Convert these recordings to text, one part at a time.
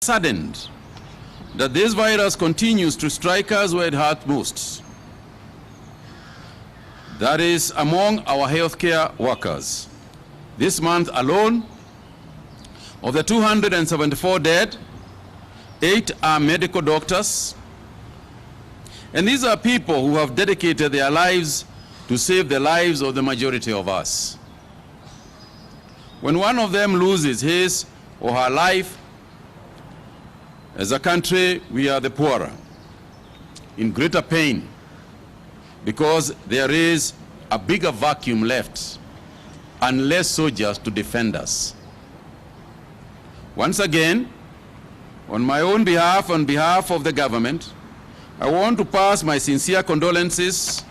saddened that this virus continues to strike us where it hurts most. That is among our healthcare workers. This month alone, of the 274 dead, 8 are medical doctors. And these are people who have dedicated their lives to save the lives of the majority of us. When one of them loses his or her life, as a country, we are the poorer, in greater pain, because there is a bigger vacuum left and less soldiers to defend us. Once again, on my own behalf, on behalf of the government, I want to pass my sincere condolences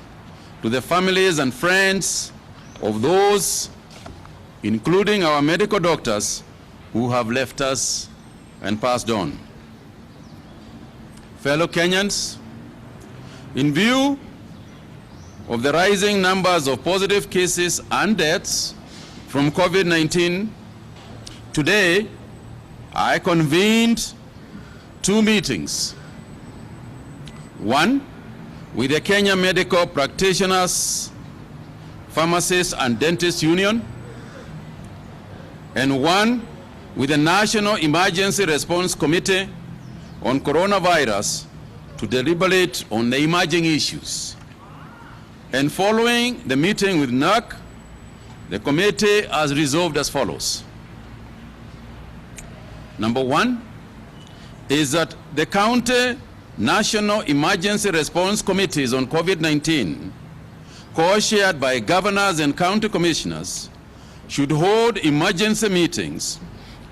to the families and friends of those, including our medical doctors, who have left us and passed on. Fellow Kenyans, in view of the rising numbers of positive cases and deaths from COVID-19, today I convened 2 meetings. One with the Kenya Medical Practitioners, Pharmacists and Dentists Union, and one with the National Emergency Response Committee on Coronavirus to deliberate on the emerging issues. And following the meeting with NAC, the committee has resolved as follows. Number 1 is that the county National Emergency Response Committees on COVID-19, co-chaired by governors and county commissioners, should hold emergency meetings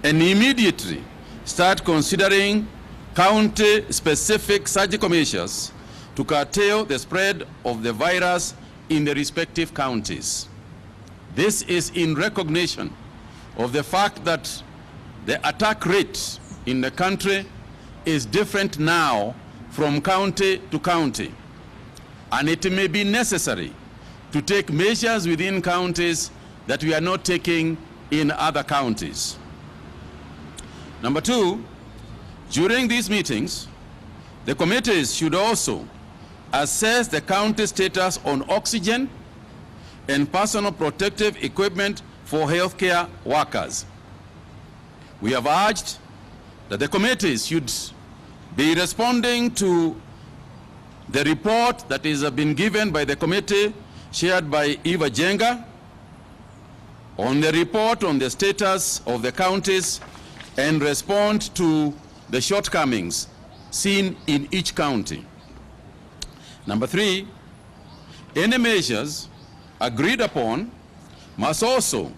and immediately start considering county-specific surgical measures to curtail the spread of the virus in the respective counties. This is in recognition of the fact that the attack rate in the country is different now from county to county, and it may be necessary to take measures within counties that we are not taking in other counties. Number 2, during these meetings, the committees should also assess the county status on oxygen and personal protective equipment for healthcare workers. We have urged that the committees should be responding to the report that is been given by the committee chaired by Eva Jenga on the report on the status of the counties and respond to the shortcomings seen in each county. Number 3, any measures agreed upon must also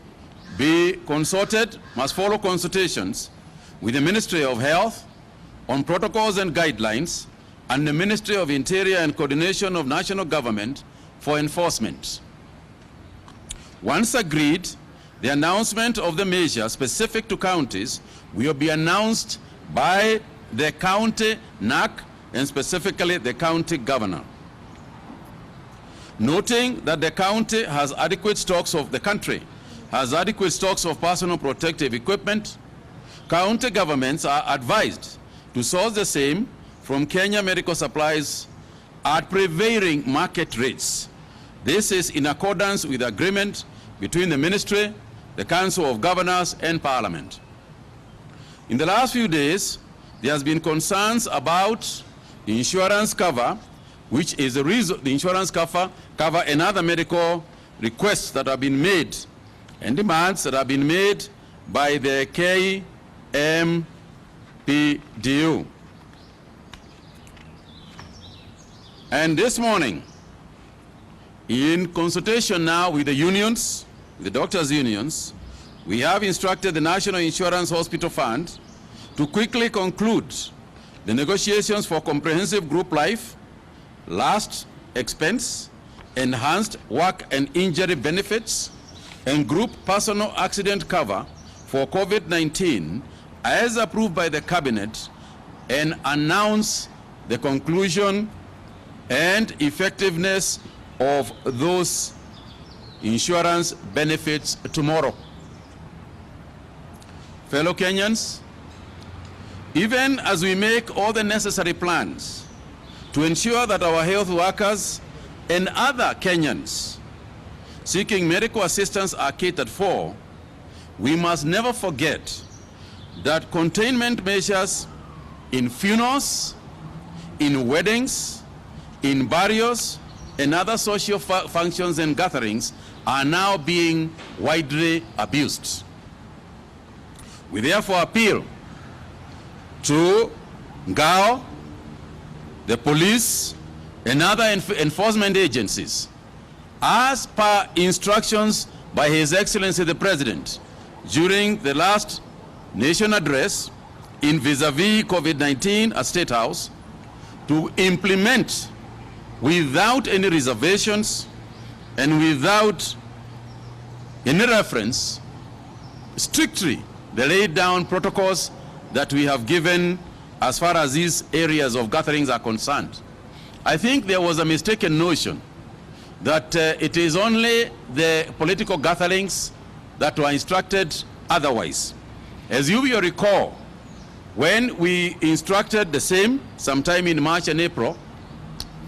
be consulted, must follow consultations with the Ministry of Health on protocols and guidelines and the Ministry of Interior and coordination of national government for enforcement. Once agreed, the announcement of the measure specific to counties will be announced by the county NAC and specifically the county governor. Noting that the county has adequate stocks of the country, has adequate stocks of personal protective equipment, county governments are advised to source the same from Kenya Medical Supplies at prevailing market rates. This is in accordance with the agreement between the ministry, the Council of Governors, and Parliament. In the last few days, there has been concerns about the insurance cover, which is the reason the insurance cover and other medical requests that have been made and demands that have been made by the KMPDU. And this morning, in consultation now with the unions, the doctors' unions, we have instructed the National Insurance Hospital Fund to quickly conclude the negotiations for comprehensive group life, last expense, enhanced work and injury benefits, and group personal accident cover for COVID-19 as approved by the Cabinet, and announce the conclusion and effectiveness of those insurance benefits tomorrow. Fellow Kenyans, Even as we make all the necessary plans to ensure that our health workers and other Kenyans seeking medical assistance are catered for, we must never forget that containment measures in funerals, in weddings, in burials, and other social functions and gatherings are now being widely abused. We therefore appeal to Ngao, the police, and other enforcement agencies, as per instructions by His Excellency the President during the last nation address in vis-a-vis COVID-19 at State House, to implement without any reservations and without any reference strictly the laid down protocols that we have given as far as these areas of gatherings are concerned. I think there was a mistaken notion that it is only the political gatherings that were instructed otherwise. As you will recall, when we instructed the same sometime in March and April,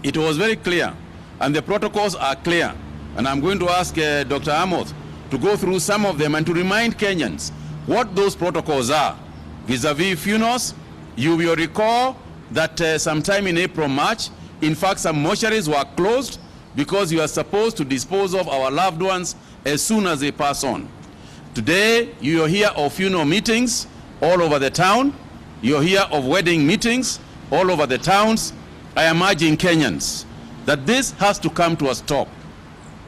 it was very clear, and the protocols are clear. And I'm going to ask Dr. Amoth to go through some of them and to remind Kenyans what those protocols are. Vis-a-vis funerals, you will recall that sometime in April, March, in fact, some mortuaries were closed because you are supposed to dispose of our loved ones as soon as they pass on. Today, you hear of funeral meetings all over the town. You hear of wedding meetings all over the towns. I am urging Kenyans that this has to come to a stop.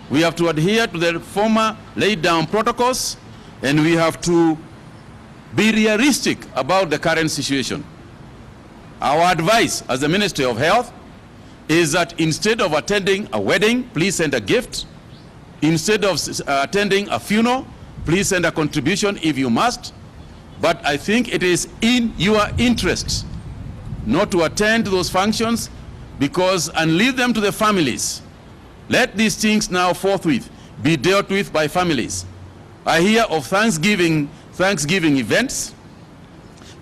We have to adhere to the former laid down protocols, and we have to be realistic about the current situation. Our advice as the Ministry of Health is that instead of attending a wedding, please send a gift. Instead of attending a funeral, please send a contribution if you must. But I think it is in your interest not to attend those functions and leave them to the families. Let these things now forthwith be dealt with by families. I hear of Thanksgiving events.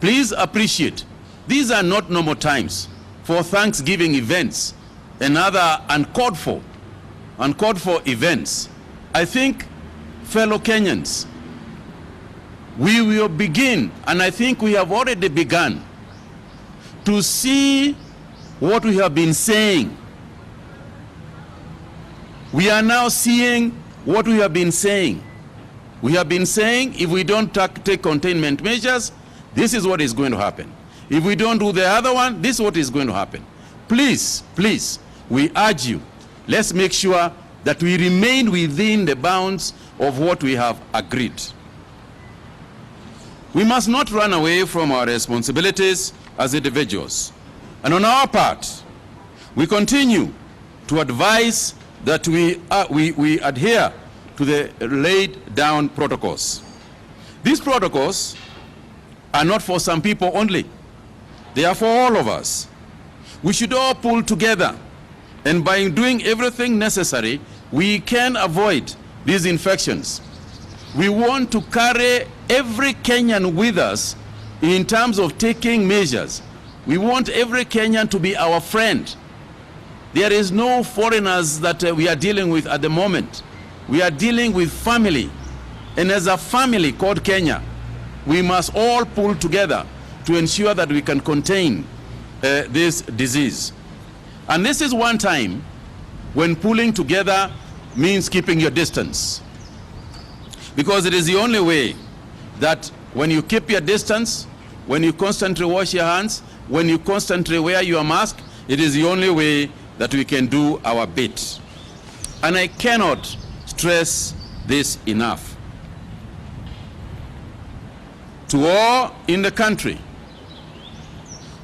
Please appreciate, these are not normal times for Thanksgiving events and other uncalled for events. I think, fellow Kenyans, we will begin, and I think we have already begun, to see what we have been saying. We are now seeing what we have been saying. We have been saying if we don't take containment measures, this is what is going to happen. If we don't do the other one, this is what is going to happen. Please, please, we urge you, let's make sure that we remain within the bounds of what we have agreed. We must not run away from our responsibilities as individuals. And on our part, we continue to advise that we adhere to the laid down protocols. These protocols are not for some people only. They are for all of us. We should all pull together, and by doing everything necessary, we can avoid these infections. We want to carry every Kenyan with us in terms of taking measures. We want every Kenyan to be our friend. There is no foreigners that we are dealing with at the moment. We are dealing with family. And as a family called Kenya, we must all pull together to ensure that we can contain this disease. And this is one time when pulling together means keeping your distance. Because it is the only way that when you keep your distance, when you constantly wash your hands, when you constantly wear your mask, it is the only way that we can do our bit. And I cannot stress this enough. To all in the country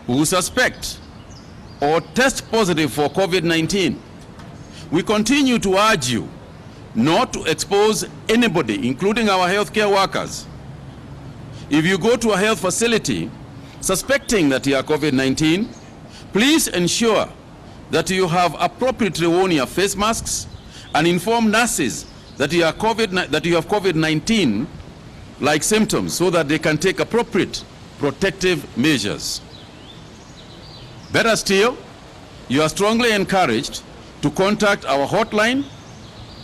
who suspect or test positive for COVID-19, we continue to urge you not to expose anybody, including our healthcare workers. If you go to a health facility suspecting that you are COVID-19, please ensure that you have appropriately worn your face masks and inform nurses that you have COVID-19 like symptoms so that they can take appropriate protective measures. Better still, you are strongly encouraged to contact our hotline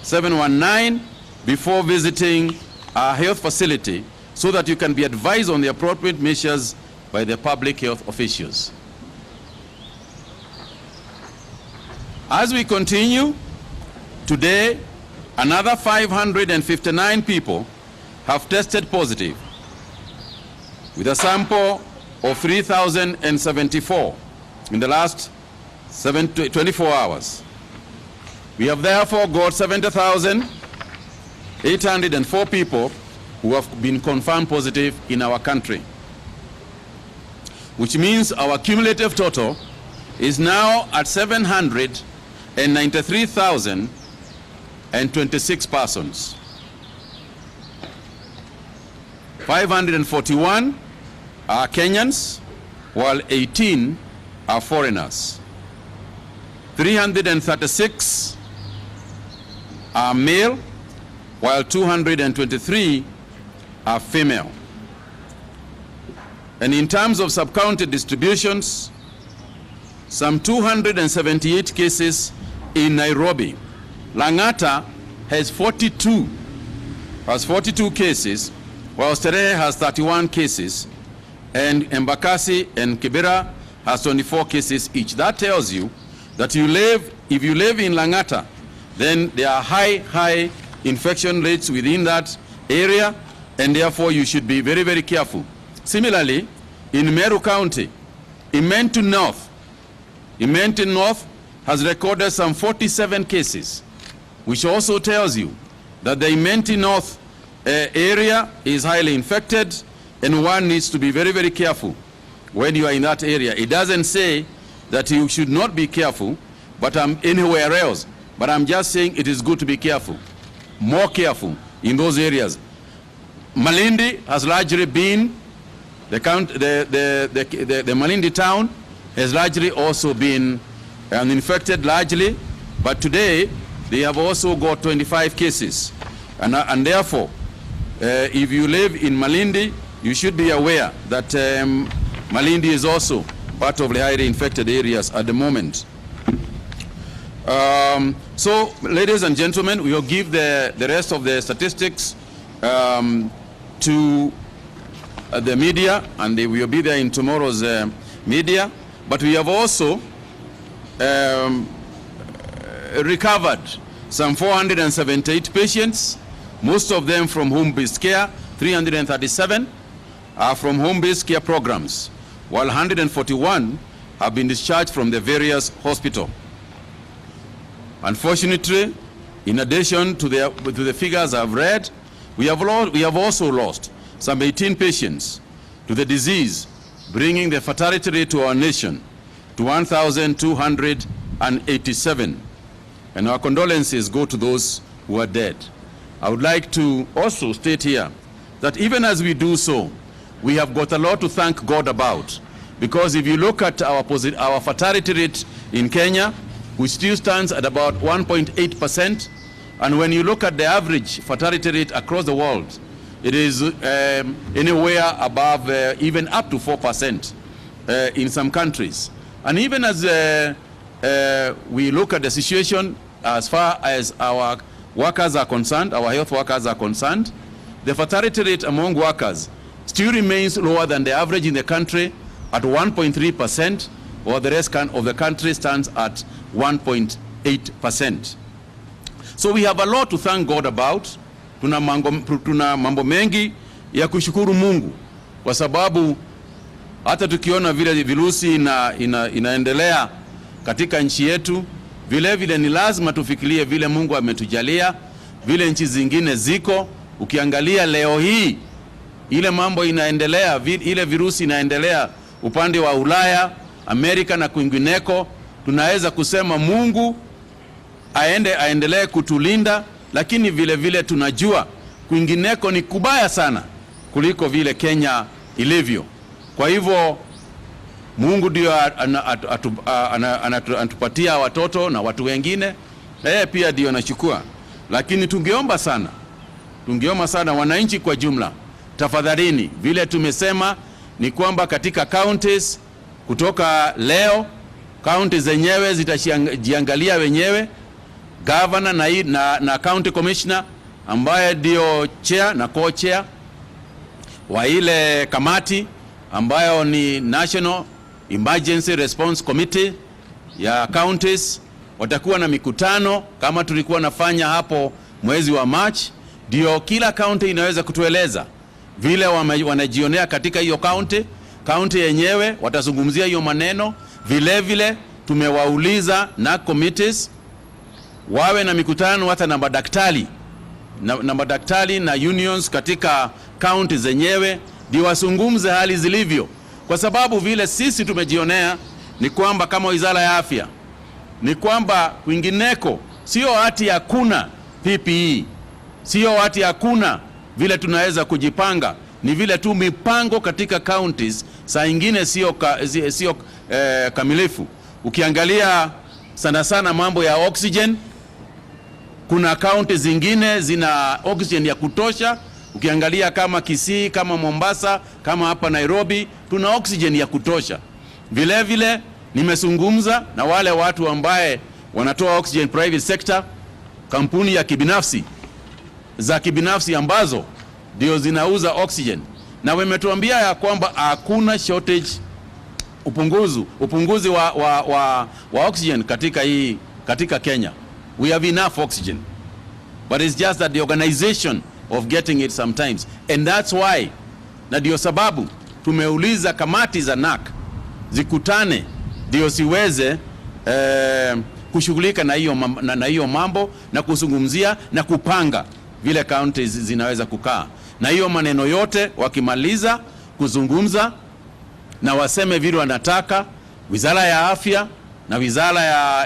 719 before visiting our health facility so that you can be advised on the appropriate measures by the public health officials. As we continue, today, another 559 people have tested positive with a sample of 3,074 in the last 24 hours. We have therefore got 70,804 people who have been confirmed positive in our country, which means our cumulative total is now at 793,026 persons. 541 are Kenyans, while 18 are foreigners. 336 are male, while 223 are female. And in terms of sub-county distributions, some 278 cases in Nairobi. Langata has 42 cases, while Sterehe has 31 cases, and Embakasi and Kibera has 24 cases each. That tells you that if you live in Langata, then there are high infection rates within that area, and therefore you should be very, very careful. Similarly, in Meru County, Imenti North has recorded some 47 cases, which also tells you that the Imenti North area is highly infected, and one needs to be very, very careful when you are in that area. It doesn't say that you should not be careful, but anywhere else. But I'm just saying it is good to be careful, more careful in those areas. Malindi has largely been, the Malindi town has largely also been infected largely, but today they have also got 25 cases. And therefore, if you live in Malindi, you should be aware that Malindi is also part of the highly infected areas at the moment. So, ladies and gentlemen, we will give the rest of the statistics to the media, and they will be there in tomorrow's media. But we have also recovered some 478 patients, most of them from home-based care. 337 are from home-based care programs, while 141 have been discharged from the various hospitals. Unfortunately, in addition to the figures I've read, we have also lost some 18 patients to the disease, bringing the fatality rate to our nation to 1,287. And our condolences go to those who are dead. I would like to also state here that even as we do so, we have got a lot to thank God about. Because if you look at our fatality rate in Kenya, which still stands at about 1.8%, and when you look at the average fatality rate across the world, it is anywhere above, even up to 4% in some countries. And even as we look at the situation as far as our workers are concerned, our health workers are concerned, the fatality rate among workers still remains lower than the average in the country at 1.3%, while the rest of the country stands at 1.8%. So we have a lot to thank God about. Tuna mambo mengi ya kushukuru Mungu, kwa sababu hata tukiona vile virusi inaendelea katika nchi yetu, vile ni lazima tufikirie vile Mungu ametujalia, vile nchi zingine ziko. Ukiangalia leo hii ile mambo inaendelea, ile virusi inaendelea upande wa Ulaya, Amerika na kwingineko, tunaweza kusema Mungu aendelee kutulinda, lakini vile tunajua kwingineko ni kubaya sana kuliko vile Kenya ilivyo. Kwa hivyo Mungu ndio anatupatia watoto na watu wengine, pia ndio anachukua. Lakini tungeomba sana wananchi kwa jumla, tafadhalini, vile tumesema, ni kwamba katika counties kutoka leo, counties zenyewe zitajiangalia wenyewe, governor na county commissioner ambaye ndio chair na co-chair wa ile kamati ambayo ni National Emergency Response Committee ya counties, watakuwa na mikutano kama tulikuwa nafanya hapo mwezi wa March, ndio kila county inaweza kutueleza vile wanajionea katika hiyo county yenyewe, watazungumzia hiyo maneno. Vile tumewauliza na committees wawe na mikutano hata na madaktari na unions katika county zenyewe, ndio wasungumze hali zilivyo, kwa sababu vile sisi tumejionea ni kwamba kama wizara ya afya ni kwamba kwingineko sio hati hakuna PPE, sio hati hakuna vile tunaweza kujipanga, ni vile tu mipango katika counties saa ingine sio kamilifu. Ukiangalia sana mambo ya oxygen, kuna counties zingine zina oxygen ya kutosha. Ukiangalia kama Kisii, kama Mombasa, kama hapa Nairobi, tuna oxygen ya kutosha. Vile nimezungumza na wale watu ambaye wanatoa oxygen, private sector, kampuni ya kibinafsi ambazo ndio zinauza oxygen, na wametuambia ya kwamba hakuna shortage, upunguzi wa oxygen katika Kenya. We have enough oxygen, but it's just that the organization of getting it sometimes, and that's why, na ndio sababu tumeuliza kamati za NAC zikutane ndio siweze kushughulika na hiyo mambo na kuzungumzia na kupanga vile counties zinaweza kukaa na hiyo maneno yote. Wakimaliza kuzungumza na waseme vile wanataka, wizara ya afya na wizara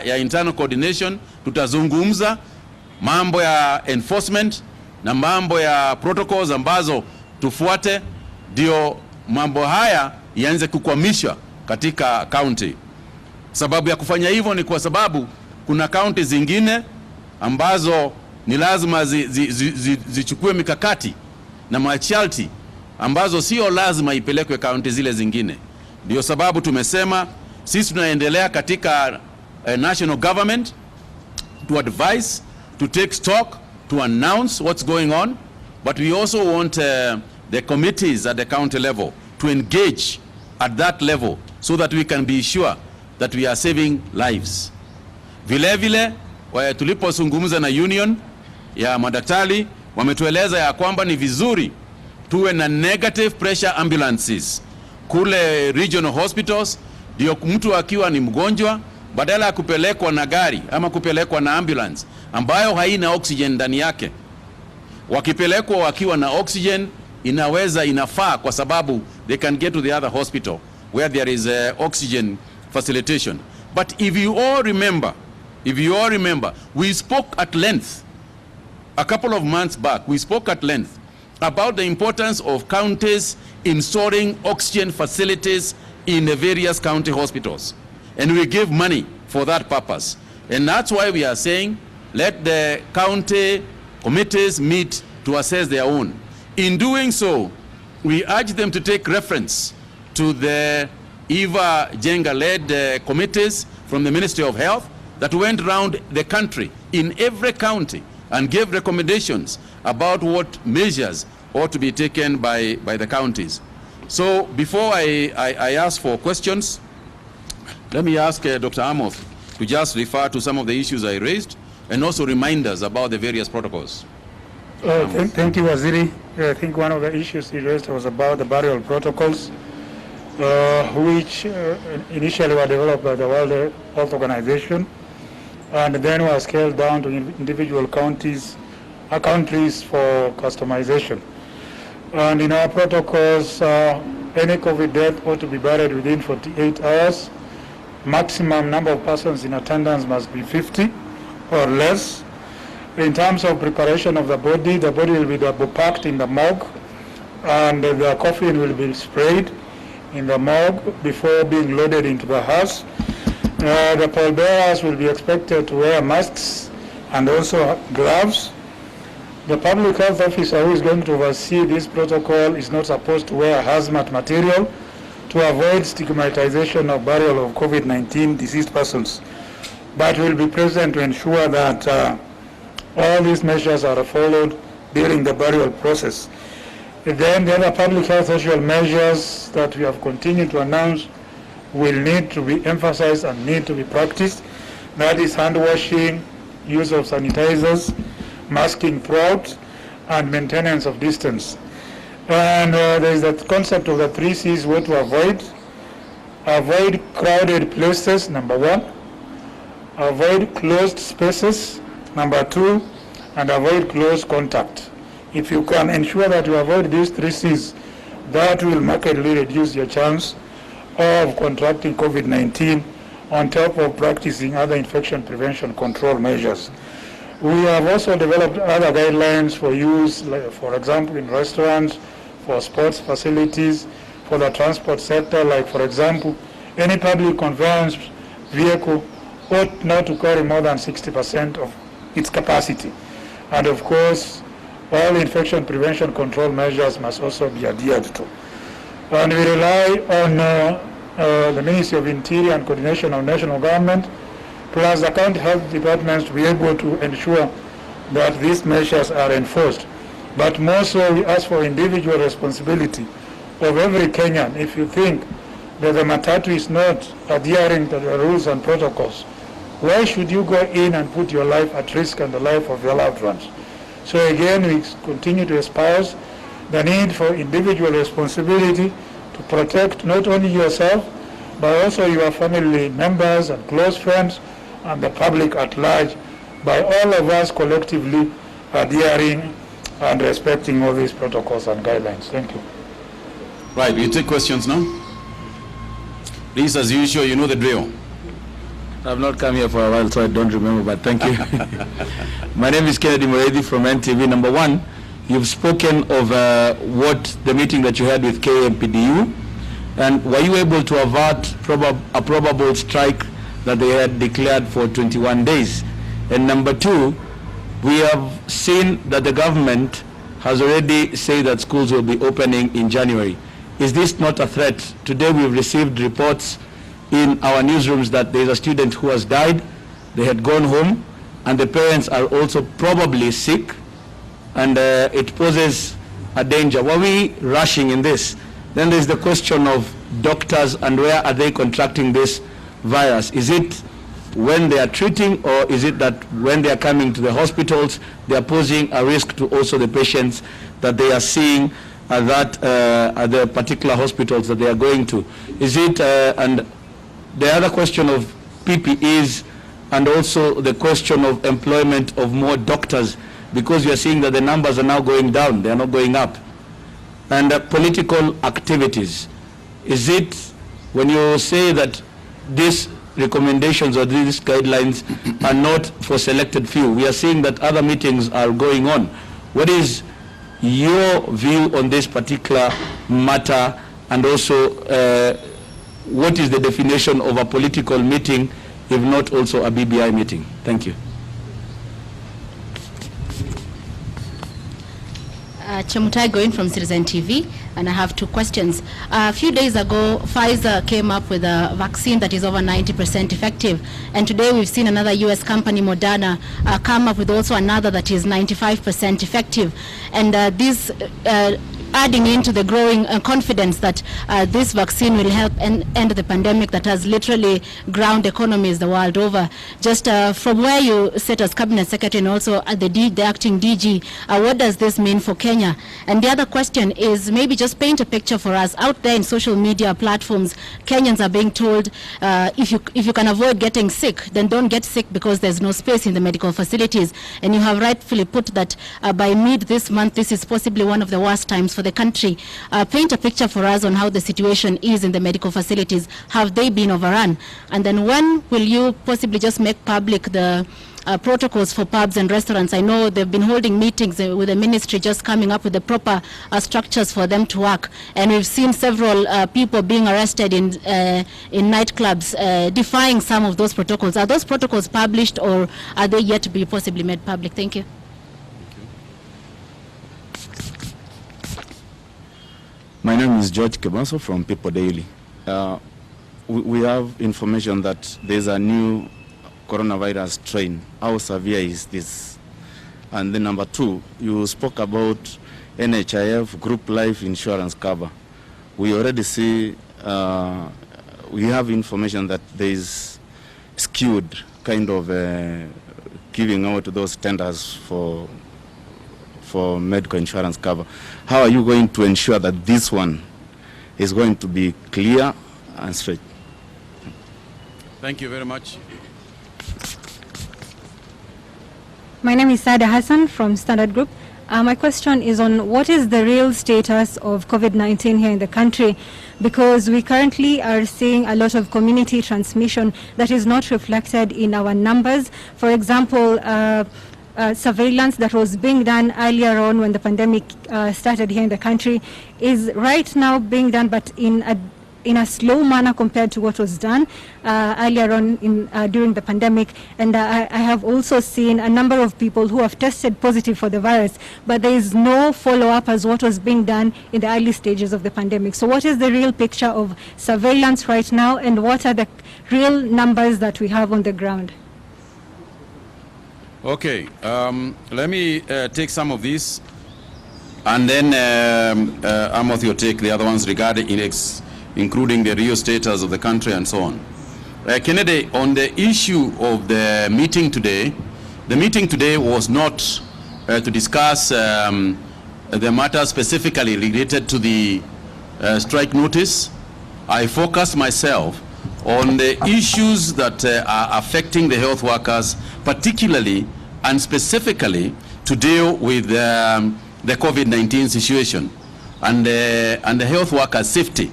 ya internal coordination tutazungumza mambo ya enforcement na mambo ya protocols ambazo tufuate, ndio mambo haya ianze kukwamishwa katika county. Sababu ya kufanya hivyo ni kwa sababu kuna county zingine ambazo ni lazima zichukue mikakati na masharti ambazo sio lazima ipelekwe county zile zingine. Ndio sababu tumesema sisi tunaendelea katika national government to advise, to take stock, to announce what's going on, but we also want the committees at the county level to engage at that level so that we can be sure that we are saving lives. Vile tulipozungumza na union ya madaktari, wametueleza ya kwamba ni vizuri tuwe na negative pressure ambulances kule regional hospitals, ndio mtu akiwa ni mgonjwa, badala ya kupelekwa na gari ama kupelekwa na ambulance ambayo haina oxygen ndani yake, wakipelekwa wakiwa na oxygen inafaa, kwa sababu they can get to the other hospital where there is oxygen facilitation. But if you all remember, we spoke at length a couple of months back. We spoke at length about the importance of counties installing oxygen facilities in the various county hospitals, and we give money for that purpose. And that's why we are saying let the county committees meet to assess their own. In doing so, we urge them to take reference to the Eva Jenga-led committees from the Ministry of Health that went around the country in every county and gave recommendations about what measures ought to be taken by the counties. So before I ask for questions, let me ask Dr. Amos to just refer to some of the issues I raised and also remind us about the various protocols. Thank you, Waziri. I think one of the issues he raised was about the burial protocols, which initially were developed by the World Health Organization and then were scaled down to individual countries for customization. And in our protocols, any COVID death ought to be buried within 48 hours. Maximum number of persons in attendance must be 50 or less. In terms of preparation of the body will be double packed in the morgue, and the coffin will be sprayed in the morgue before being loaded into the hearse. The pallbearers will be expected to wear masks and also gloves. The public health officer who is going to oversee this protocol is not supposed to wear hazmat material to avoid stigmatization of burial of COVID-19 deceased persons, but will be present to ensure that all these measures are followed during the burial process. Then the other public health social measures that we have continued to announce will need to be emphasized and need to be practiced. That is hand washing, use of sanitizers, masking throughout, and maintenance of distance. And there is that concept of the 3 C's, what to avoid. Avoid crowded places, number 1. Avoid closed spaces, number 2. And avoid close contact. If you can ensure that you avoid these 3 C's, that will markedly reduce your chance of contracting COVID-19 on top of practicing other infection prevention control measures. We have also developed other guidelines for use, like, for example, in restaurants, for sports facilities, for the transport sector, like, for example, any public conveyance vehicle ought not to carry more than 60% of its capacity. And of course, all infection prevention control measures must also be adhered to. And we rely on the Ministry of Interior and coordination of national government, plus the county health departments to be able to ensure that these measures are enforced. But more so, we ask for individual responsibility of every Kenyan. If you think that the matatu is not adhering to the rules and protocols, why should you go in and put your life at risk and the life of your loved ones? So again, we continue to espouse the need for individual responsibility to protect not only yourself, but also your family members and close friends and the public at large, by all of us collectively adhering and respecting all these protocols and guidelines. Thank you. Right, we take questions now. Please, as usual, you know the drill. I've not come here for a while, so I don't remember, but thank you. My name is Ndumiriri from NTV. Number 1, you've spoken of what the meeting that you had with KMPDU, and were you able to avert a probable strike that they had declared for 21 days? And number 2, we have seen that the government has already said that schools will be opening in January. Is this not a threat? Today we've received reports in our newsrooms that there's a student who has died, they had gone home, and the parents are also probably sick, and it poses a danger. Were we rushing in this? Then there's the question of doctors and where are they contracting this virus? Is it when they are treating, or is it that when they are coming to the hospitals, they are posing a risk to also the patients that they are seeing at the particular hospitals that they are going to? Is it, and the other question of PPEs, and also the question of employment of more doctors, because you are seeing that the numbers are now going down, they are not going up. And political activities. Is it, when you say that these recommendations or these guidelines are not for selected few, we are seeing that other meetings are going on. What is your view on this particular matter, and also what is the definition of a political meeting, if not also a BBI meeting? Thank you. Chemutai going from Citizen TV, and I have 2 questions. A few days ago, Pfizer came up with a vaccine that is over 90% effective, and today we've seen another US company, Moderna, come up with also another that is 95% effective. And this adding into the growing confidence that this vaccine will help end the pandemic that has literally ground economies the world over. Just from where you sit as Cabinet Secretary and also at the acting DG, what does this mean for Kenya? And the other question is, maybe just paint a picture for us. Out there in social media platforms, Kenyans are being told, if you can avoid getting sick, then don't get sick because there's no space in the medical facilities. And you have rightfully put that by mid this month, this is possibly one of the worst times for the country. Paint a picture for us on how the situation is in the medical facilities. Have they been overrun? And then when will you possibly just make public the protocols for pubs and restaurants? I know they've been holding meetings with the ministry, just coming up with the proper structures for them to work. And we've seen several people being arrested in nightclubs, defying some of those protocols. Are those protocols published, or are they yet to be possibly made public? Thank you. My name is George Kebanso from People Daily. We have information that there's a new coronavirus strain. How severe is this? And then number two, you spoke about NHIF group life insurance cover. We already see, we have information that there is skewed kind of giving out those tenders for medical insurance cover. How are you going to ensure that this one is going to be clear and straight? Thank you very much. My name is Sada Hassan from Standard Group. My question is on what is the real status of COVID-19 here in the country, because we currently are seeing a lot of community transmission that is not reflected in our numbers. For example, surveillance that was being done earlier on when the pandemic started here in the country is right now being done, but in a slow manner compared to what was done earlier on during the pandemic. And I have also seen a number of people who have tested positive for the virus, but there is no follow-up as what was being done in the early stages of the pandemic. So what is the real picture of surveillance right now, and what are the real numbers that we have on the ground? Okay, let me take some of these, and then Amoth, you'll take the other ones regarding including the real status of the country and so on. Kennedy, on the issue of the meeting today was not to discuss the matter specifically related to the strike notice. I focused myself on the issues that are affecting the health workers, particularly and specifically to deal with the COVID-19 situation and the health workers' safety,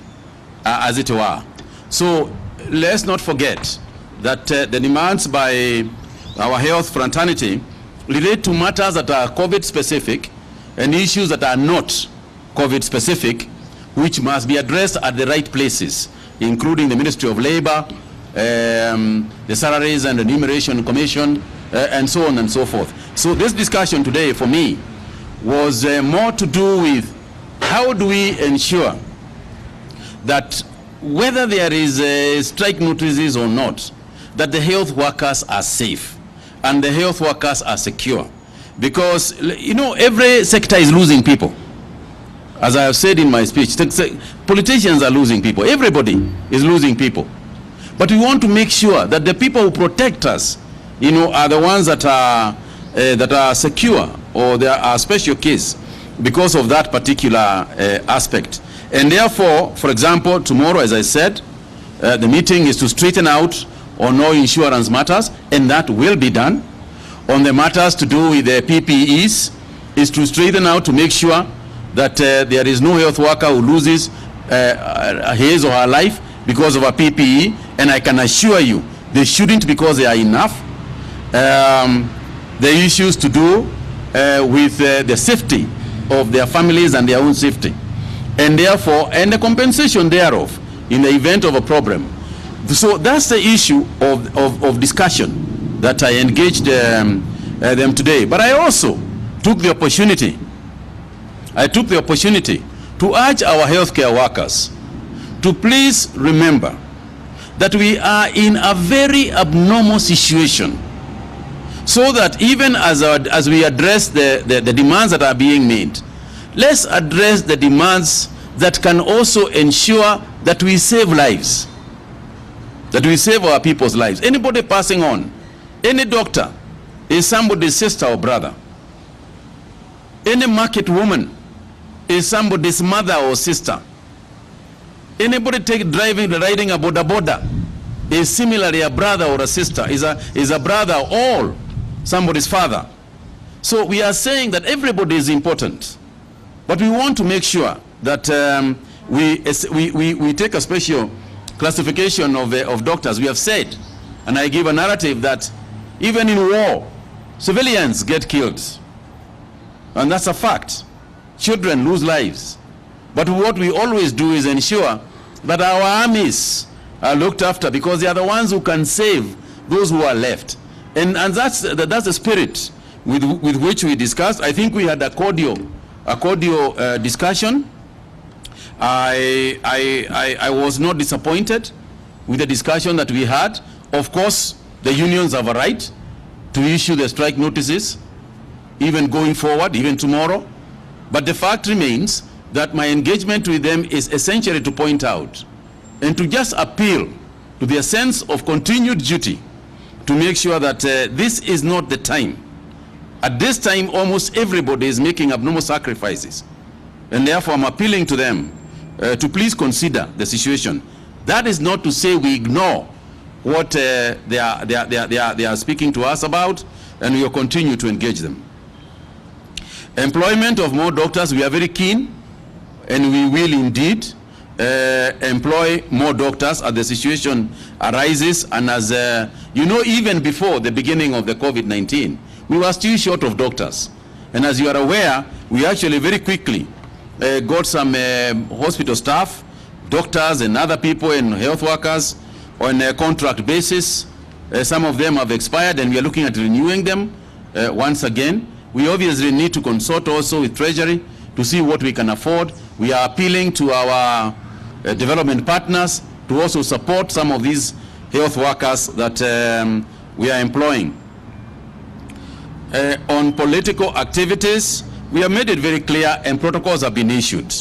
as it were. So let's not forget that the demands by our health fraternity relate to matters that are COVID-specific and issues that are not COVID-specific, which must be addressed at the right places, including the Ministry of Labor, the Salaries and Remuneration Commission, and so on and so forth. So this discussion today, for me, was more to do with how do we ensure that whether there is strike notices or not, that the health workers are safe and the health workers are secure. Because, you know, every sector is losing people. As I have said in my speech, politicians are losing people. Everybody is losing people. But we want to make sure that the people who protect us, you know, are the ones that are secure, or there are special case because of that particular aspect. And therefore, for example, tomorrow, as I said, the meeting is to straighten out on all insurance matters, and that will be done. On the matters to do with the PPEs, is to straighten out to make sure that there is no health worker who loses his or her life because of a PPE, and I can assure you, they shouldn't, because they are enough. The issues to do with the safety of their families and their own safety, and therefore, and the compensation thereof in the event of a problem. So that's the issue of discussion that I engaged them today. But I also took the opportunity to urge our healthcare workers to please remember that we are in a very abnormal situation, so that even as we address the demands that are being made, let's address the demands that can also ensure that we save lives, that we save our people's lives. Anybody passing on, any doctor is somebody's sister or brother. Any market woman is somebody's mother or sister. Anybody riding a boda is similarly a brother or a sister, is a brother or somebody's father. So we are saying that everybody is important, but we want to make sure that we take a special classification of doctors. We have said, and I give a narrative, that even in war, civilians get killed, and that's a fact. Children lose lives. But what we always do is ensure that our armies are looked after, because they are the ones who can save those who are left. And that's the spirit with which we discussed. I think we had a cordial discussion. I was not disappointed with the discussion that we had. Of course, the unions have a right to issue the strike notices, even going forward, even tomorrow. But the fact remains that my engagement with them is essentially to point out and to just appeal to their sense of continued duty to make sure that this is not the time. At this time, almost everybody is making abnormal sacrifices. And therefore, I'm appealing to them to please consider the situation. That is not to say we ignore what they are speaking to us about, and we will continue to engage them. Employment of more doctors, we are very keen, and we will indeed employ more doctors as the situation arises. And as you know, even before the beginning of the COVID-19, we were still short of doctors. And as you are aware, we actually very quickly got some hospital staff, doctors and other people and health workers on a contract basis. Some of them have expired, and we are looking at renewing them once again. We obviously need to consult also with Treasury to see what we can afford. We are appealing to our development partners to also support some of these health workers that we are employing. On political activities, we have made it very clear, and protocols have been issued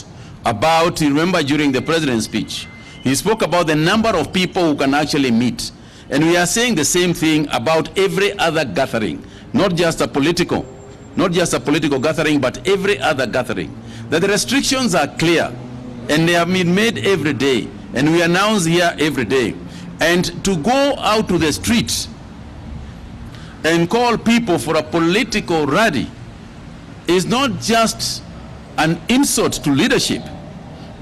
about, you remember during the president's speech, he spoke about the number of people who can actually meet. And we are saying the same thing about every other gathering, not just a political gathering, but every other gathering. That the restrictions are clear, and they have been made every day, and we announce here every day. And to go out to the streets and call people for a political rally is not just an insult to leadership,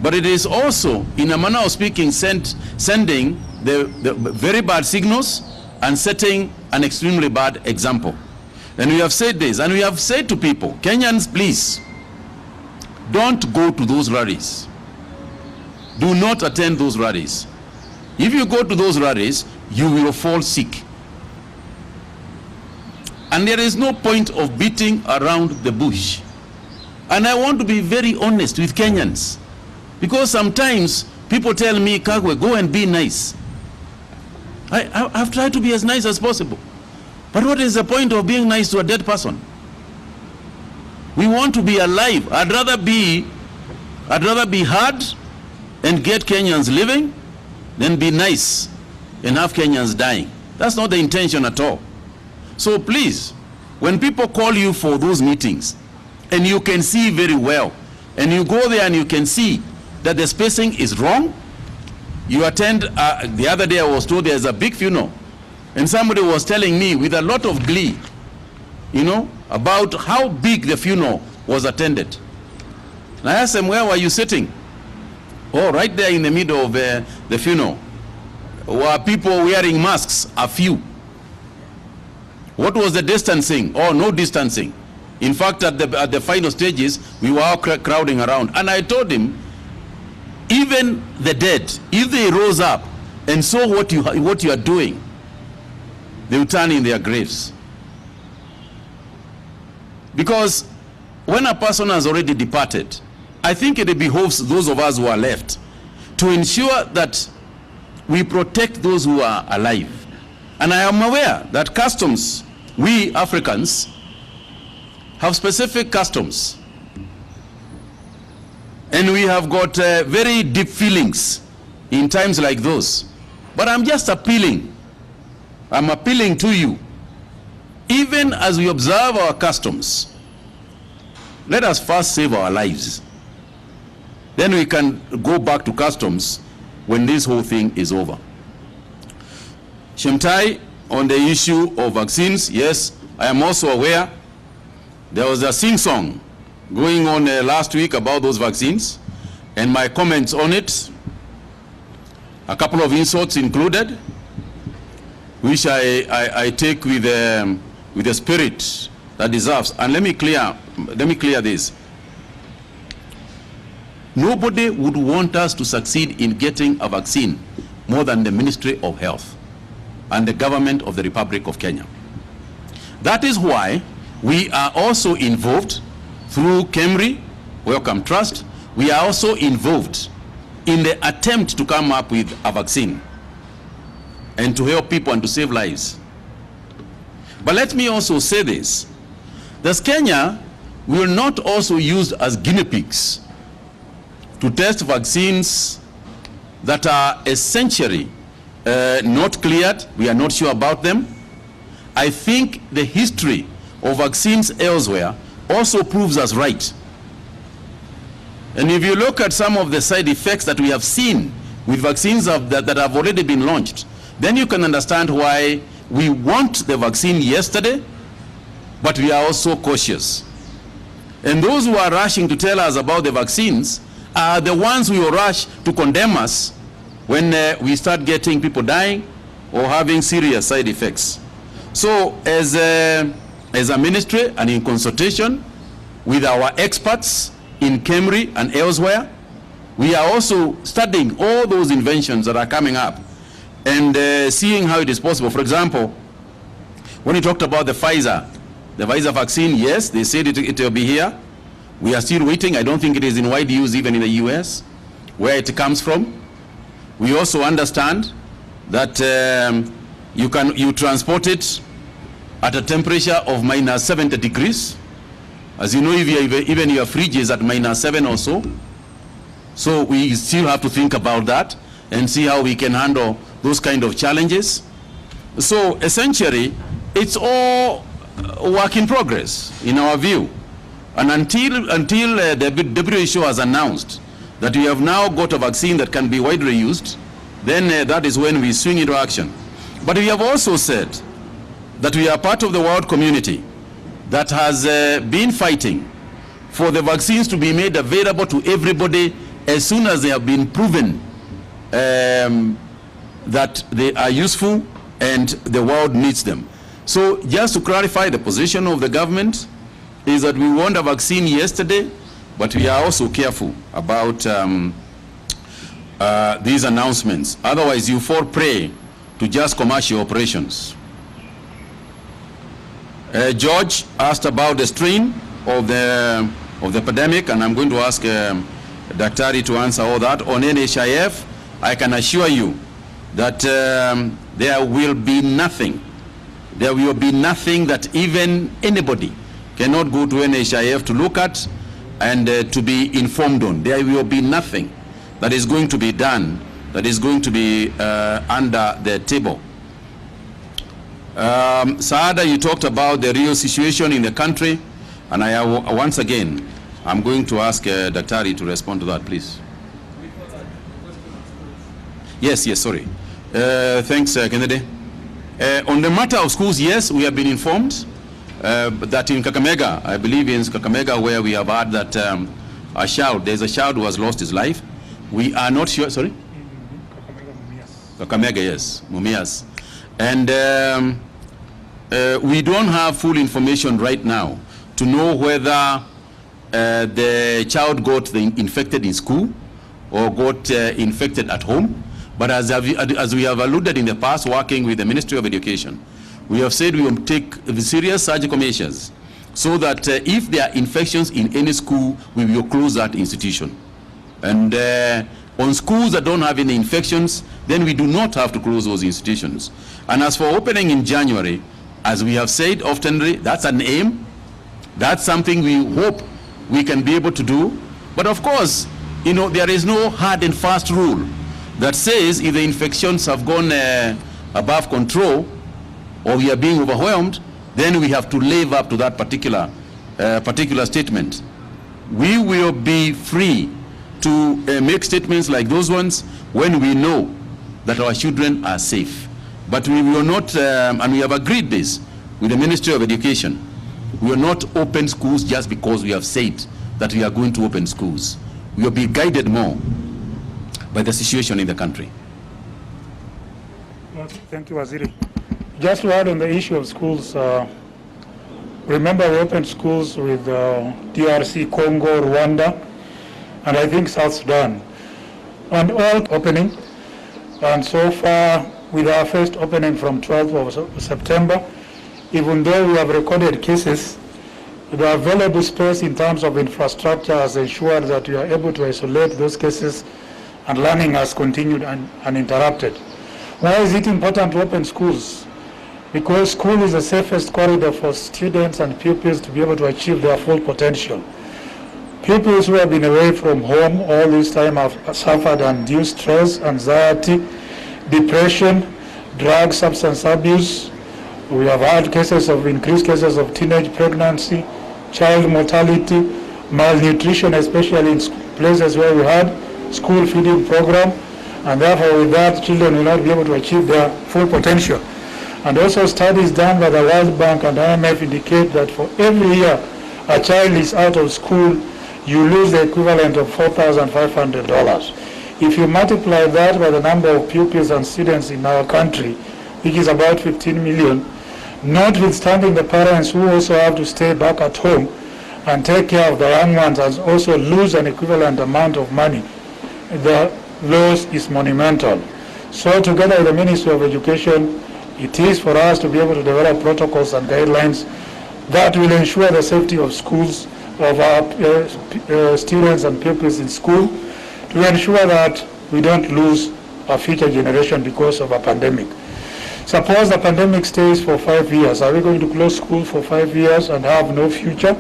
but it is also, in a manner of speaking, sending the very bad signals and setting an extremely bad example. And we have said this, and we have said to people, Kenyans, please, don't go to those rallies. Do not attend those rallies. If you go to those rallies, you will fall sick. And there is no point of beating around the bush. And I want to be very honest with Kenyans, because sometimes people tell me, Kagwe, go and be nice. I've tried to be as nice as possible. But what is the point of being nice to a dead person? We want to be alive. I'd rather be hard and get Kenyans living than be nice and have Kenyans dying. That's not the intention at all. So please, when people call you for those meetings, and you can see very well, and you go there and you can see that the spacing is wrong, you attend, the other day I was told there's a big funeral, and somebody was telling me with a lot of glee, you know, about how big the funeral was attended. And I asked them, where were you sitting? Oh, right there in the middle of the funeral. Were people wearing masks? A few. What was the distancing? Oh, no distancing. In fact, at the final stages, we were all crowding around. And I told him, even the dead, if they rose up and saw what you are doing, they will turn in their graves. Because when a person has already departed, I think it behoves those of us who are left to ensure that we protect those who are alive. And I am aware that customs, we Africans have specific customs, and we have got very deep feelings in times like those. But I'm just appealing, I'm appealing to you, even as we observe our customs, let us first save our lives. Then we can go back to customs when this whole thing is over. Shemtai, on the issue of vaccines, yes, I am also aware there was a sing-song going on last week about those vaccines, and my comments on it, a couple of insults included, which I take with the spirit that deserves. And let me clear this. Nobody would want us to succeed in getting a vaccine more than the Ministry of Health and the government of the Republic of Kenya. That is why we are also involved through KEMRI, Wellcome Trust, we are also involved in the attempt to come up with a vaccine and to help people and to save lives. But let me also say this. Does Kenya will not also used as guinea pigs to test vaccines that are essentially not cleared. We are not sure about them. I think the history of vaccines elsewhere also proves us right. And if you look at some of the side effects that we have seen with vaccines that have already been launched, then you can understand why we want the vaccine yesterday, but we are also cautious. And those who are rushing to tell us about the vaccines are the ones who will rush to condemn us when we start getting people dying or having serious side effects. So as a ministry and in consultation with our experts in Kameme and elsewhere, we are also studying all those inventions that are coming up and seeing how it is possible. For example, when you talked about the Pfizer vaccine, yes, they said it will be here. We are still waiting. I don't think it is in wide use even in the US, where it comes from. We also understand that you transport it at a temperature of minus 70 degrees. As you know, even your fridge is at minus 7 or so. So we still have to think about that and see how we can handle those kind of challenges. So essentially, it's all work in progress in our view. And until the WHO has announced that we have now got a vaccine that can be widely used, then that is when we swing into action. But we have also said that we are part of the world community that has been fighting for the vaccines to be made available to everybody as soon as they have been proven that they are useful and the world needs them. So just to clarify, the position of the government is that we want a vaccine yesterday, but we are also careful about these announcements. Otherwise, you fall prey to just commercial operations. George asked about the strain of the pandemic, and I'm going to ask Daktari to answer all that. On NHIF, I can assure you that there will be nothing that even anybody cannot go to NHIF to look at and to be informed on. There will be nothing that is going to be done that is going to be under the table. Saada, you talked about the real situation in the country, and once again, I'm going to ask Daktari to respond to that, please. Yes, sorry. Thanks, Kennedy. On the matter of schools, yes, we have been informed that in Kakamega, I believe in Kakamega, where we have heard that there's a child who has lost his life. We are not sure, sorry? Kakamega, yes, Mumias. And we don't have full information right now to know whether the child got infected in school or got infected at home. But as we have alluded in the past, working with the Ministry of Education, we have said we will take serious surgical measures so that if there are infections in any school, we will close that institution. And on schools that don't have any infections, then we do not have to close those institutions. And as for opening in January, as we have said often, that's an aim. That's something we hope we can be able to do. But of course, there is no hard and fast rule that says if the infections have gone above control or we are being overwhelmed, then we have to live up to that particular statement. We will be free to make statements like those ones when we know that our children are safe. But we will not, and we have agreed this with the Ministry of Education, we will not open schools just because we have said that we are going to open schools. We will be guided more by the situation in the country. Thank you, Waziri. Just to add on the issue of schools, remember we opened schools with DRC, Congo, Rwanda, and I think South Sudan, and all opening. And so far, with our first opening from 12th of September, even though we have recorded cases, The available space in terms of infrastructure has ensured that we are able to isolate those cases, and learning has continued uninterrupted. Why is it important to open schools? Because school is the safest corridor for students and pupils to be able to achieve their full potential. Pupils who have been away from home all this time have suffered undue stress, anxiety, depression, drug substance abuse. We have had increased cases of teenage pregnancy, child mortality, malnutrition, especially in places where we had school feeding program, and therefore with that children will not be able to achieve their full potential. And also studies done by the World Bank and IMF indicate that for every year a child is out of school, you lose the equivalent of $4,500. If you multiply that by the number of pupils and students in our country, which is about 15 million, notwithstanding the parents who also have to stay back at home and take care of the young ones and also lose an equivalent amount of money, the loss is monumental. So together with the Ministry of Education, it is for us to be able to develop protocols and guidelines that will ensure the safety of schools, of our students and pupils in school, to ensure that we don't lose our future generation because of a pandemic. Suppose the pandemic stays for 5 years. Are we going to close school for 5 years and have no future?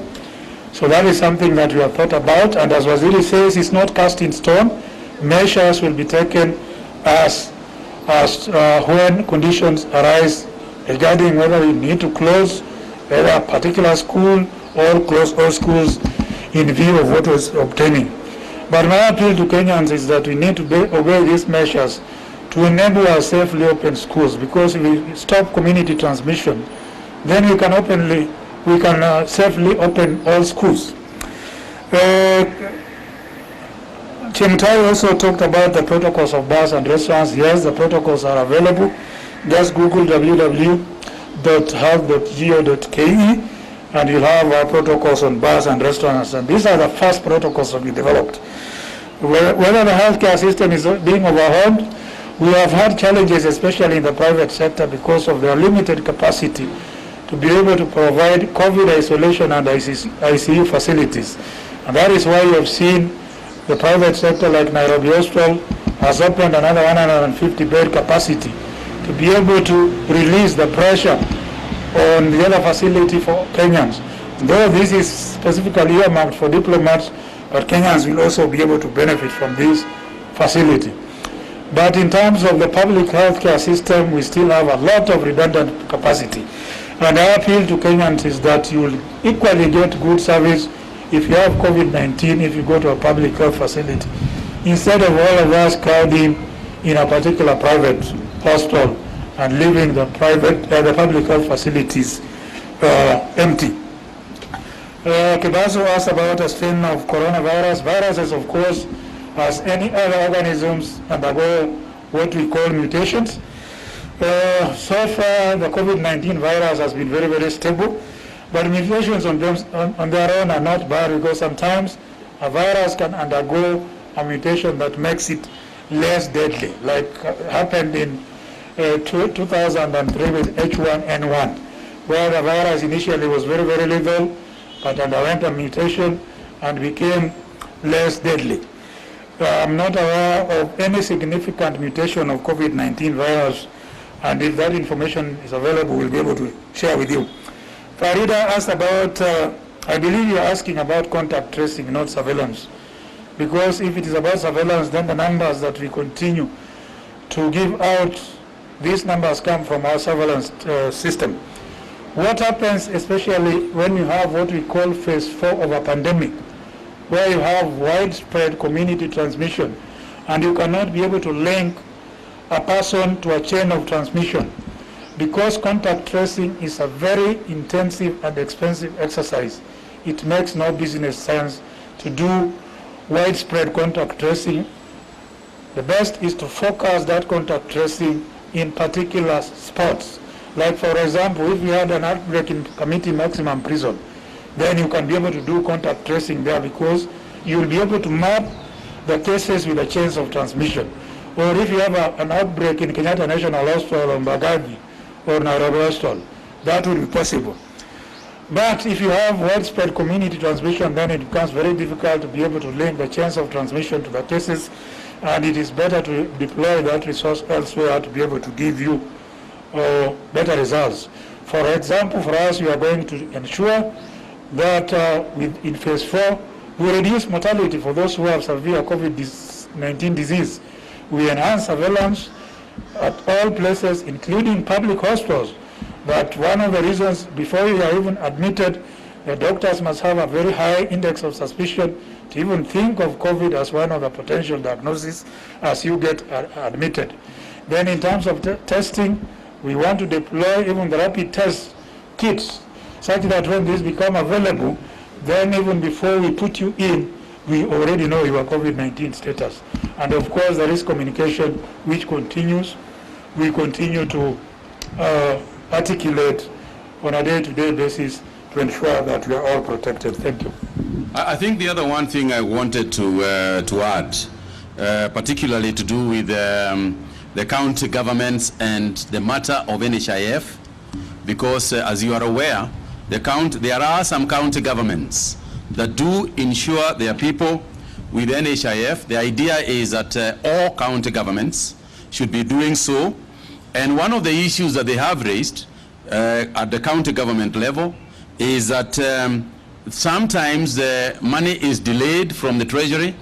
So that is something that we have thought about, and as Waziri says, it's not cast in stone. Measures will be taken as when conditions arise regarding whether we need to close whether a particular school or close all schools in view of what was obtaining. But my appeal to Kenyans is that we need to obey these measures to enable our safely open schools, because if we stop community transmission, then we can safely open all schools. Chemtai also talked about the protocols of bars and restaurants. Yes, the protocols are available. Just Google www.health.go.ke and you'll have our protocols on bars and restaurants. And these are the first protocols that we developed. Whether the healthcare system is being overwhelmed, we have had challenges, especially in the private sector, because of their limited capacity to be able to provide COVID isolation and ICU facilities. And that is why you have seen the private sector like Nairobi Hospital has opened another 150 bed capacity to be able to release the pressure on the other facility for Kenyans. Though this is specifically earmarked for diplomats, but Kenyans will also be able to benefit from this facility. But in terms of the public healthcare system, we still have a lot of redundant capacity. And our appeal to Kenyans is that you will equally get good service if you have COVID-19, if you go to a public health facility, instead of all of us crowding in a particular private hospital and leaving the public health facilities empty. Kibazo asked about a strain of coronavirus. Viruses, of course, as any other organisms, undergo what we call mutations. So far, the COVID-19 virus has been very, very stable, but mutations on their own are not bad, because sometimes a virus can undergo a mutation that makes it less deadly, like happened in 2003 with H1N1, where the virus initially was very, very lethal, but underwent a mutation and became less deadly. I'm not aware of any significant mutation of COVID-19 virus, and if that information is available, we'll be able to share with you. Farida asked about, I believe you're asking about contact tracing, not surveillance, because if it is about surveillance, then the numbers that we continue to give out, these numbers come from our surveillance system. What happens, especially when you have what we call phase 4 of a pandemic, where you have widespread community transmission, and you cannot be able to link a person to a chain of transmission, because contact tracing is a very intensive and expensive exercise. It makes no business sense to do widespread contact tracing. The best is to focus that contact tracing in particular spots. Like, for example, if we had an outbreak in Kameme Maximum Prison, then you can be able to do contact tracing there, because you will be able to map the cases with the chains of transmission. Or if you have an outbreak in Kenyatta National Hospital or Mbagathi or Nairobi Hospital, that will be possible. But if you have widespread community transmission, then it becomes very difficult to be able to link the chance of transmission to the cases, and it is better to deploy that resource elsewhere to be able to give you better results. For example, for us, we are going to ensure that in phase 4, we reduce mortality for those who have severe COVID-19 disease. We enhance surveillance at all places, including public hospitals. But one of the reasons, before you are even admitted, the doctors must have a very high index of suspicion to even think of COVID as one of the potential diagnoses as you get admitted. Then in terms of testing, we want to deploy even the rapid test kits, such that when these become available, then even before we put you in, we already know your COVID-19 status. And of course, there is communication which continues. We continue to articulate on a day-to-day basis to ensure that we are all protected. Thank you. I think the other one thing I wanted to add, particularly to do with the county governments and the matter of NHIF, because as you are aware, there are some county governments that do insure their people with NHIF. The idea is that all county governments should be doing so. And one of the issues that they have raised at the county government level is that sometimes the money is delayed from the treasury,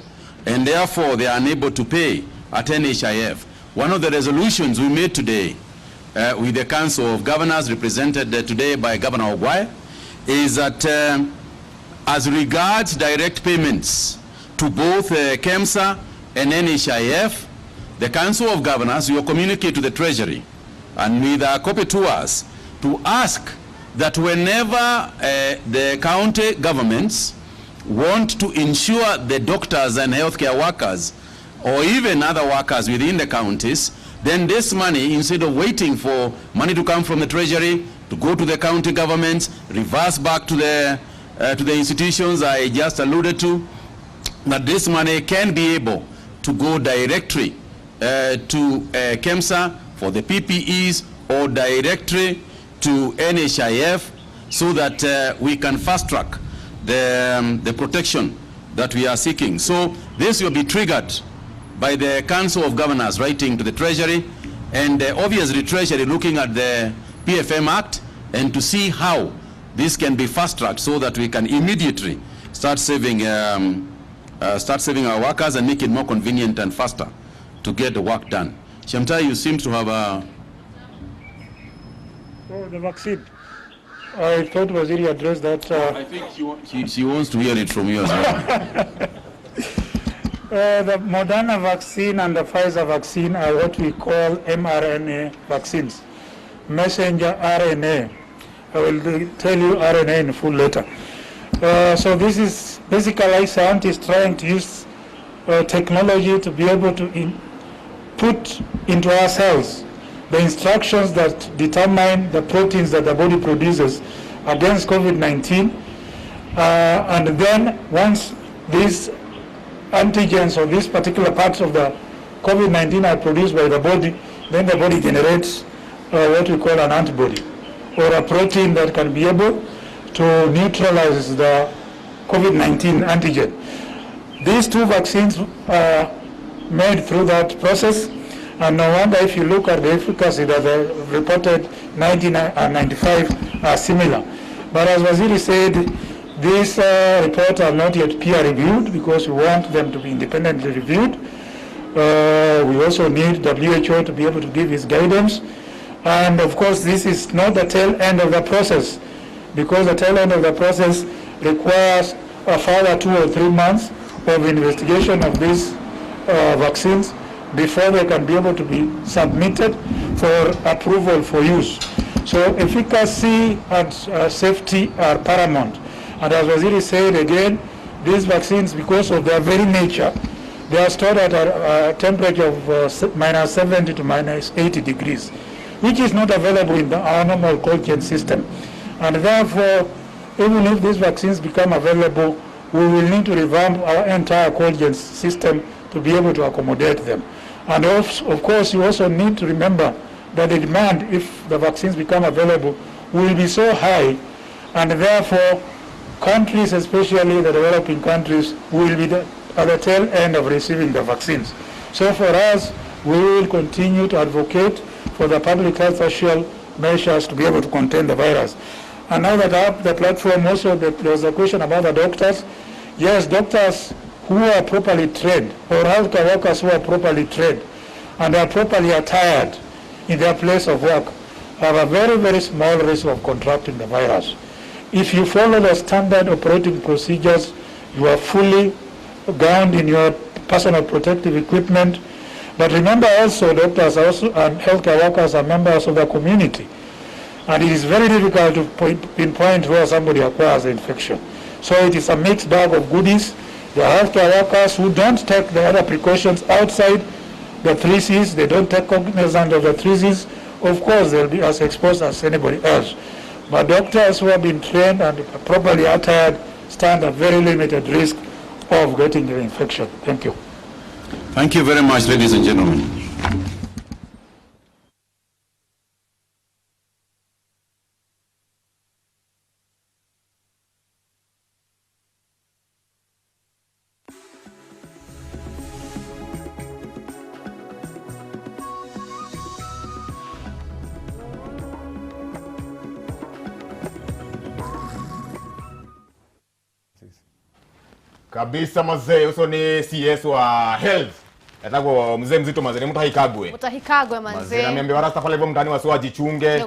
and therefore they are unable to pay at NHIF. One of the resolutions we made today with the Council of Governors, represented today by Governor Ogwai, is that as regards direct payments to both KEMSA and NHIF, the Council of Governors will communicate to the Treasury and with a copy to us to ask that whenever the county governments want to insure the doctors and healthcare workers or even other workers within the counties, then this money, instead of waiting for money to come from the Treasury, to go to the county governments, reverse back to the institutions I just alluded to, that this money can be able to go directly to KEMSA for the PPEs or directly to NHIF, so that we can fast track the protection that we are seeking. So this will be triggered by the Council of Governors writing to the Treasury, and obviously Treasury looking at the PFM Act and to see how this can be fast tracked so that we can immediately start saving our workers and make it more convenient and faster to get the work done. Shamtai, you seem to have a... Oh, the vaccine. I thought Waziri addressed that. I think she wants to hear it from you as well. The Moderna vaccine and the Pfizer vaccine are what we call mRNA vaccines, messenger RNA. I will tell you RNA in full later. So this is basically scientists trying to use technology to be able to put into our cells the instructions that determine the proteins that the body produces against COVID-19. And then once these antigens or these particular parts of the COVID-19 are produced by the body, then the body generates what we call an antibody, or a protein that can be able to neutralize the COVID-19 antigen. These two vaccines are made through that process, and no wonder if you look at the efficacy that they reported 99 and 95 are similar. But as Waziri said, these reports are not yet peer reviewed because we want them to be independently reviewed. We also need WHO to be able to give its guidance. And of course, this is not the tail end of the process, because the tail end of the process requires a further 2 or 3 months of investigation of these vaccines before they can be able to be submitted for approval for use. So efficacy and safety are paramount. And as Waziri said again, these vaccines, because of their very nature, they are stored at a temperature of -70 to -80 degrees, which is not available in our normal cold chain system. And therefore, even if these vaccines become available, we will need to revamp our entire cold chain system to be able to accommodate them. And of course, you also need to remember that the demand, if the vaccines become available, will be so high and therefore countries, especially the developing countries, will be at the tail end of receiving the vaccines. So for us, we will continue to advocate for the public health social measures to be able to contain the virus. And now that I have the platform, also there was a question about the doctors. Yes, doctors who are properly trained, or healthcare workers who are properly trained and are properly attired in their place of work, have a very, very small risk of contracting the virus. If you follow the standard operating procedures, you are fully gowned in your personal protective equipment. But remember also, doctors also and healthcare workers are members of the community. And it is very difficult to pinpoint where somebody acquires the infection. So it is a mixed bag of goodies. The healthcare workers who don't take the other precautions outside the 3 Cs, they don't take cognizance of the 3 Cs, of course they'll be as exposed as anybody else. But doctors who have been trained and properly attired stand a very limited risk of getting the infection. Thank you. Thank you very much, ladies and gentlemen. Kabisa mazee, uso ni CS wa health. Yatako mzee mzito mazee, ni mutahikagwe. Mutahikagwe mazee. Na miambi warasta pale hivyo mtani wasiwa jichunge.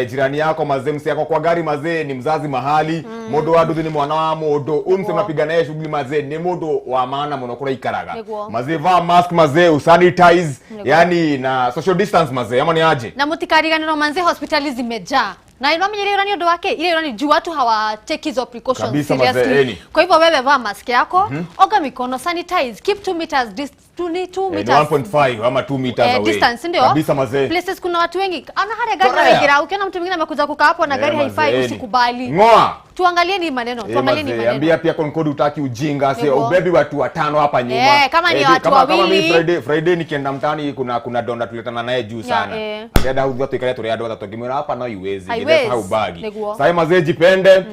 Jirani yako mazee, msi yako kwa gari mazee, ni mzazi mahali. Modo wadudu ni mwana wa modo. Umse mnapigana yeye shughuli mazee, ni modo wa maana monokura ikaraga. Mazee vaa mask mazee, usanitize. Yani na social distance mazee, ama ni aje? Na mutikariganiro mazee, hospitali zimejaa. Na inome ile irani ndo wake, ile irani juu watu hawa take hizo precautions kabisa seriously. Kwa hivyo wewe vaa mask yako, oga mikono, sanitize, keep 2 meters 2 meters 1.5 ama 2 meters away. Distance ndio. Kabisa mazee. Places kuna watu wengi. Ana hali gari na gira, ukiona mtu mwingine amekuja kukaa hapo na gari haifai, usikubali. Ngoa. Tuangalie ni maneno, tuangalie ni maneno. Ambia pia konkodi utaki ujinga, sio ubebi watu 5 hapa nyuma. Kama ni watu wawili. Kama Friday nikienda mtaani kuna donda tuletana naye juu sana. Dada huyo tukale turia doda tokimira hapa na iwezi. Ile au bagi. Sasa mazee jipende,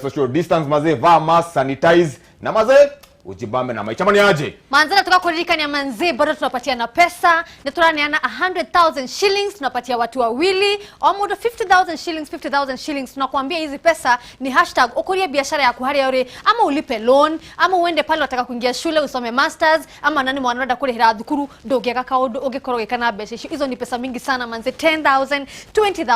social distance mazee, vaa mask, sanitize na mazee ujibambe na maisha mani aje. Manzana tukakuririka ni manzee, bado tunapatia na pesa. Na tunaniana 100,000 shillings tunapatia watu wawili. Omodo 50,000 shillings tunakuambia hizi pesa ni #okorie biashara ya kuhari yore, ama ulipe loan, ama uende pale wataka kuingia shule usome masters, ama nani mwanada kule hira dhukuru ndoge kaka oge korogekana beshe. Hizo ni pesa mingi sana manzee, 10,000, 20,000.